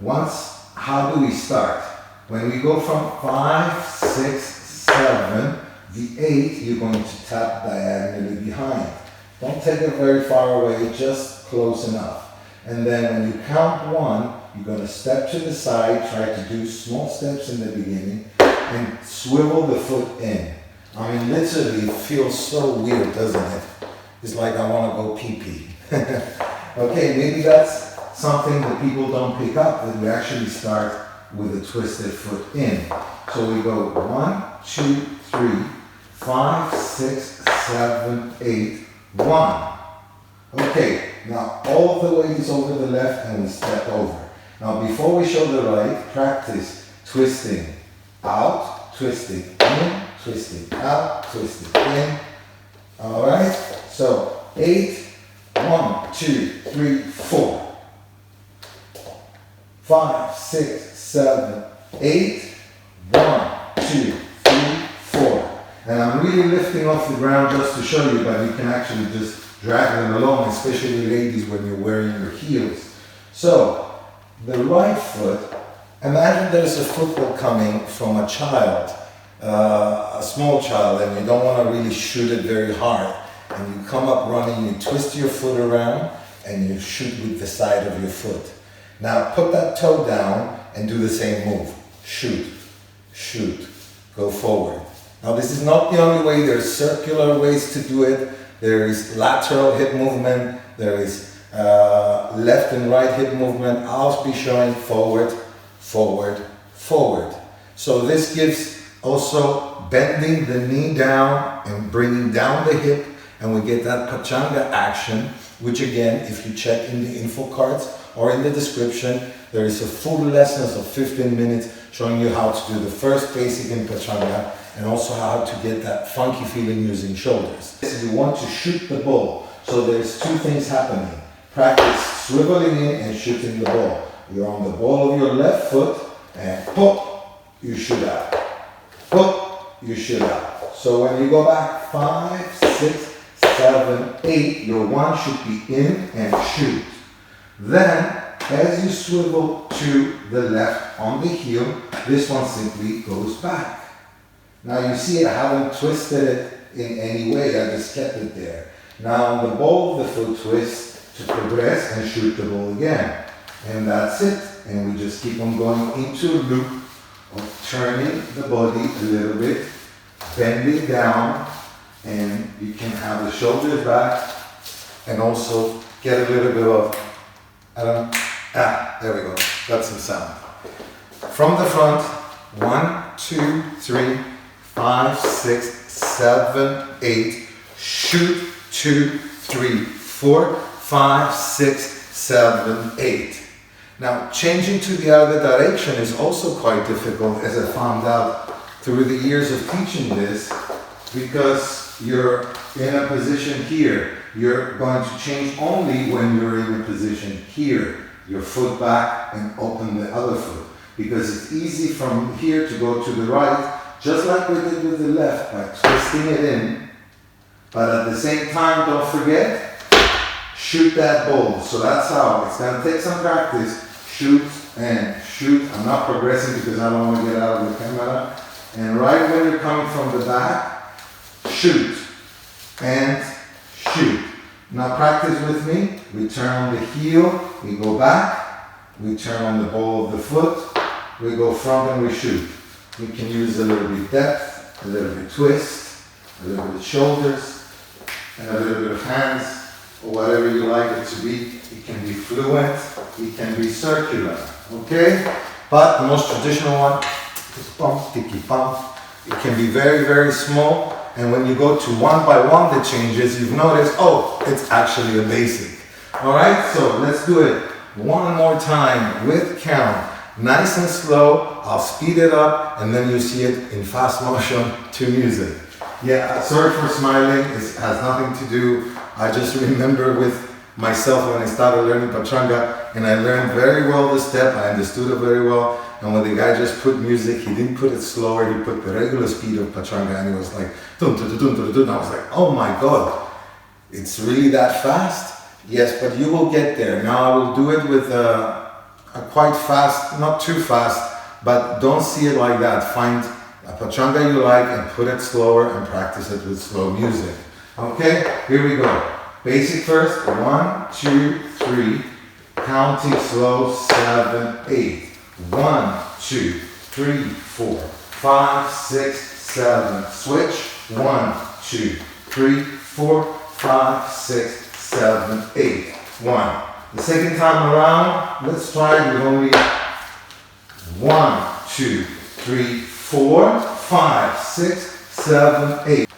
How do we start? When we go from 5, 6, 7, the 8, you're going to tap diagonally behind. Don't take it very far away, just close enough. And then when you count 1, you're going to step to the side, try to do small steps in the beginning, and swivel the foot in. I mean, literally, it feels so weird, doesn't it? It's like I want to go pee-pee. Okay, maybe that's something that people don't pick up, that we actually start with a twisted foot in. So we go 1, 2, 3, 5, 6, 7, 8, 1. Okay, now all of the weight is over the left and we step over. Now before we show the right, practice twisting out, twisting in, twisting out, twisting in. Alright, so 8, 1, 2, 3, 4, 5, 6, 7, 8, 1, 2, 3, 4. And I'm really lifting off the ground just to show you, but you can actually just drag them along, especially ladies when you're wearing your heels. So, the right foot, imagine there's a football coming from a child, a small child, and you don't want to really shoot it very hard. And you come up running, you twist your foot around, and you shoot with the side of your foot. Now put that toe down and do the same move. Shoot, shoot, go forward. Now this is not the only way, there's circular ways to do it. There is lateral hip movement, there is left and right hip movement. I'll be showing forward, forward, forward. So this gives also bending the knee down and bringing down the hip, and we get that Pachanga action, which again, if you check in the info cards or in the description, there is a full lesson of 15 minutes showing you how to do the first basic in Pachanga and also how to get that funky feeling using shoulders. You want to shoot the ball, so there's two things happening. Practice swiveling in and shooting the ball. You're on the ball of your left foot and pop, you shoot out. Pop, you shoot out. So when you go back 5, 6, 7, 8, your 1 should be in and shoot. Then, as you swivel to the left on the heel, this one simply goes back. Now you see I haven't twisted it in any way, I just kept it there. Now on the ball of the foot, twist to progress and shoot the ball again. And that's it. And we just keep on going into a loop of turning the body a little bit, bending down, and you can have the shoulders back and also get a little bit of, there we go, that's some sound. From the front, 1, 2, 3, 5, 6, 7, 8, shoot, 2, 3, 4, 5, 6, 7, 8. Now changing to the other direction is also quite difficult, as I found out through the years of teaching this, because you're in a position here. You're going to change only when you're in a position here. Your foot back and open the other foot. Because it's easy from here to go to the right, just like we did with the left, by twisting it in. But at the same time, don't forget, shoot that ball. So that's how. It's going to take some practice. Shoot and shoot. I'm not progressing because I don't want to get out of the camera. And right when you're coming from the back, shoot and shoot. Now practice with me. We turn on the heel, we go back, we turn on the ball of the foot, we go front and we shoot. We can use a little bit depth, a little bit twist, a little bit shoulders, and a little bit of hands, or whatever you like it to be. It can be fluent, it can be circular, okay? But the most traditional one is pump, tiki pump. It can be very, very small. And when you go to 1 by 1 the changes, you've noticed, oh, it's actually a basic. All right, so let's do it one more time with count. Nice and slow. I'll speed it up, and then you see it in fast motion to music. Yeah, sorry for smiling. It has nothing to do. I just remember with myself when I started learning Pachanga, and I learned very well the step. I understood it very well. And when the guy just put music, he didn't put it slower, he put the regular speed of Pachanga, and he was like, dun, dun, dun, dun, dun, dun. I was like, oh my God, it's really that fast? Yes, but you will get there. Now I will do it with quite fast, not too fast, but don't see it like that. Find a pachanga you like and put it slower and practice it with slow music. Okay, here we go. Basic first, 1, 2, 3, counting slow, 7, 8. 1, 2, 3, 4, 5, 6, 7. Switch, 1, 2, 3, 4, 5, 6, 7, 8. 1. The second time around, let's try it with only 1, 2, 3, 4, 5, 6, 7, 8.